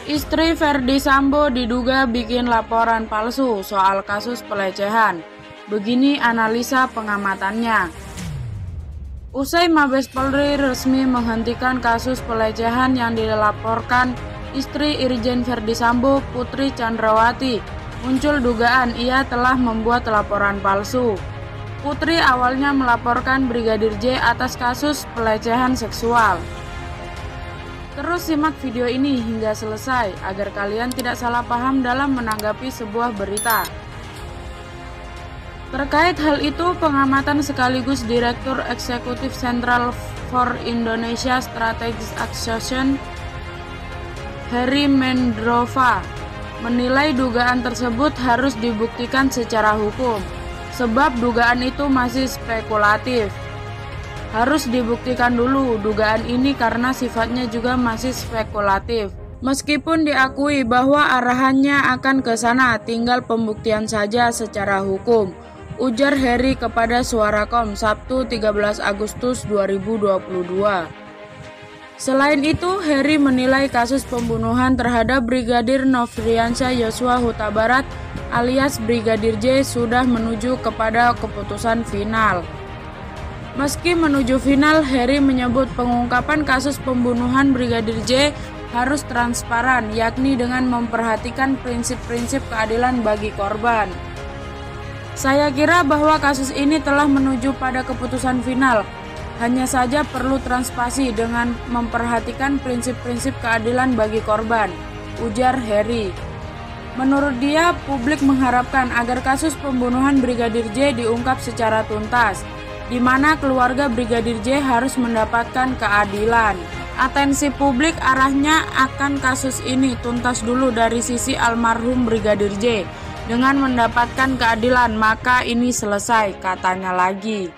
Istri Ferdy Sambo diduga bikin laporan palsu soal kasus pelecehan. Begini analisa pengamatannya. Usai Mabes Polri resmi menghentikan kasus pelecehan yang dilaporkan istri Irjen Ferdy Sambo, Putri Chandrawati, muncul dugaan ia telah membuat laporan palsu. Putri awalnya melaporkan Brigadir J atas kasus pelecehan seksual. Terus simak video ini hingga selesai agar kalian tidak salah paham dalam menanggapi sebuah berita. Terkait hal itu, pengamatan sekaligus Direktur Eksekutif Central for Indonesia Strategic Action, Heri Mendrova, menilai dugaan tersebut harus dibuktikan secara hukum, sebab dugaan itu masih spekulatif. Harus dibuktikan dulu dugaan ini karena sifatnya juga masih spekulatif. Meskipun diakui bahwa arahannya akan ke sana, tinggal pembuktian saja secara hukum, ujar Heri kepada Suarakom Sabtu 13 Agustus 2022. Selain itu, Heri menilai kasus pembunuhan terhadap Brigadir Nofriansyah Yosua Huta Barat alias Brigadir J sudah menuju kepada keputusan final. Meski menuju final, Heri menyebut pengungkapan kasus pembunuhan Brigadir J harus transparan, yakni dengan memperhatikan prinsip-prinsip keadilan bagi korban. Saya kira bahwa kasus ini telah menuju pada keputusan final, hanya saja perlu transparansi dengan memperhatikan prinsip-prinsip keadilan bagi korban, ujar Heri. Menurut dia, publik mengharapkan agar kasus pembunuhan Brigadir J diungkap secara tuntas, di mana keluarga Brigadir J harus mendapatkan keadilan. Atensi publik arahnya akan kasus ini tuntas dulu dari sisi almarhum Brigadir J. Dengan mendapatkan keadilan, maka ini selesai, katanya lagi.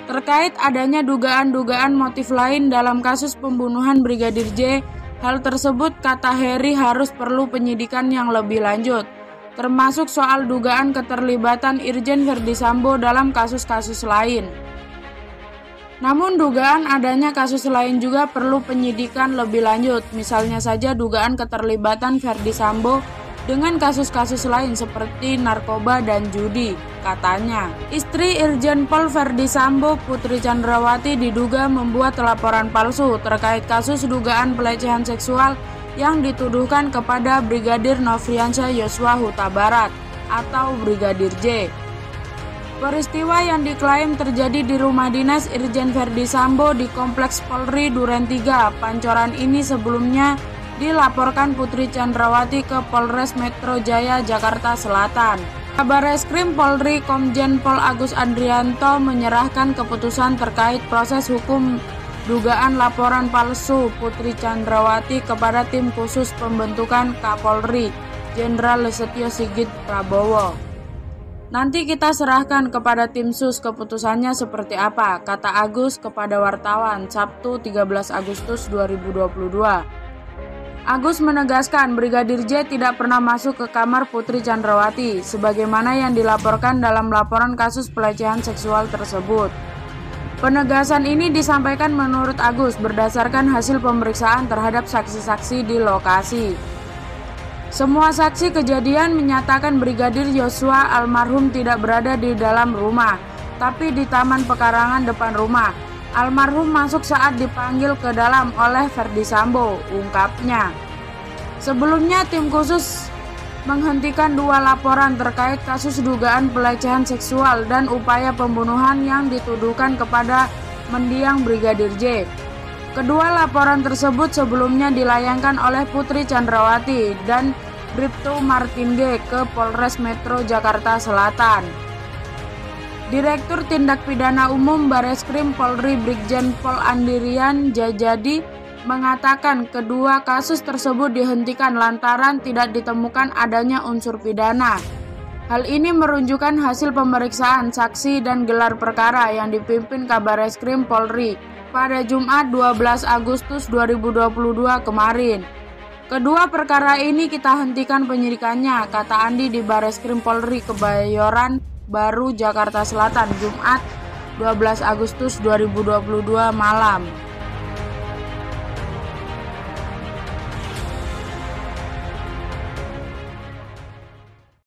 Terkait adanya dugaan-dugaan motif lain dalam kasus pembunuhan Brigadir J, hal tersebut kata Heri harus perlu penyidikan yang lebih lanjut, termasuk soal dugaan keterlibatan Irjen Ferdy Sambo dalam kasus-kasus lain. Namun dugaan adanya kasus lain juga perlu penyidikan lebih lanjut, misalnya saja dugaan keterlibatan Ferdy Sambo dengan kasus-kasus lain seperti narkoba dan judi, katanya. Istri Irjen Pol Ferdy Sambo, Putri Chandrawati, diduga membuat laporan palsu terkait kasus dugaan pelecehan seksual yang dituduhkan kepada Brigadir Nofriansyah Yosua Huta Barat atau Brigadir J. Peristiwa yang diklaim terjadi di rumah dinas Irjen Ferdy Sambo di Kompleks Polri Duren 3, Pancoran ini sebelumnya dilaporkan Putri Chandrawati ke Polres Metro Jaya, Jakarta Selatan. Kabareskrim Polri Komjen Pol Agus Andrianto menyerahkan keputusan terkait proses hukum dugaan laporan palsu Putri Chandrawati kepada tim khusus pembentukan Kapolri Jenderal Listio Sigit Prabowo. Nanti kita serahkan kepada tim sus keputusannya seperti apa, kata Agus kepada wartawan Sabtu 13 Agustus 2022. Agus menegaskan Brigadir J tidak pernah masuk ke kamar Putri Chandrawati, sebagaimana yang dilaporkan dalam laporan kasus pelecehan seksual tersebut. Penegasan ini disampaikan menurut Agus berdasarkan hasil pemeriksaan terhadap saksi-saksi di lokasi. Semua saksi kejadian menyatakan Brigadir Yosua almarhum tidak berada di dalam rumah, tapi di taman pekarangan depan rumah. Almarhum masuk saat dipanggil ke dalam oleh Ferdy Sambo, ungkapnya. Sebelumnya tim khusus menghentikan 2 laporan terkait kasus dugaan pelecehan seksual dan upaya pembunuhan yang dituduhkan kepada mendiang Brigadir J. Kedua laporan tersebut sebelumnya dilayangkan oleh Putri Chandrawati dan Bribtu Martin G ke Polres Metro Jakarta Selatan. Direktur Tindak Pidana Umum Bareskrim Polri Brigjen Pol Andirian Jajadi mengatakan kedua kasus tersebut dihentikan lantaran tidak ditemukan adanya unsur pidana. Hal ini menunjukkan hasil pemeriksaan saksi dan gelar perkara yang dipimpin Kabareskrim Polri pada Jumat 12 Agustus 2022 kemarin. Kedua perkara ini kita hentikan penyidikannya, kata Andi di Bareskrim Polri Kebayoran Baru, Jakarta Selatan, Jumat 12 Agustus 2022 malam.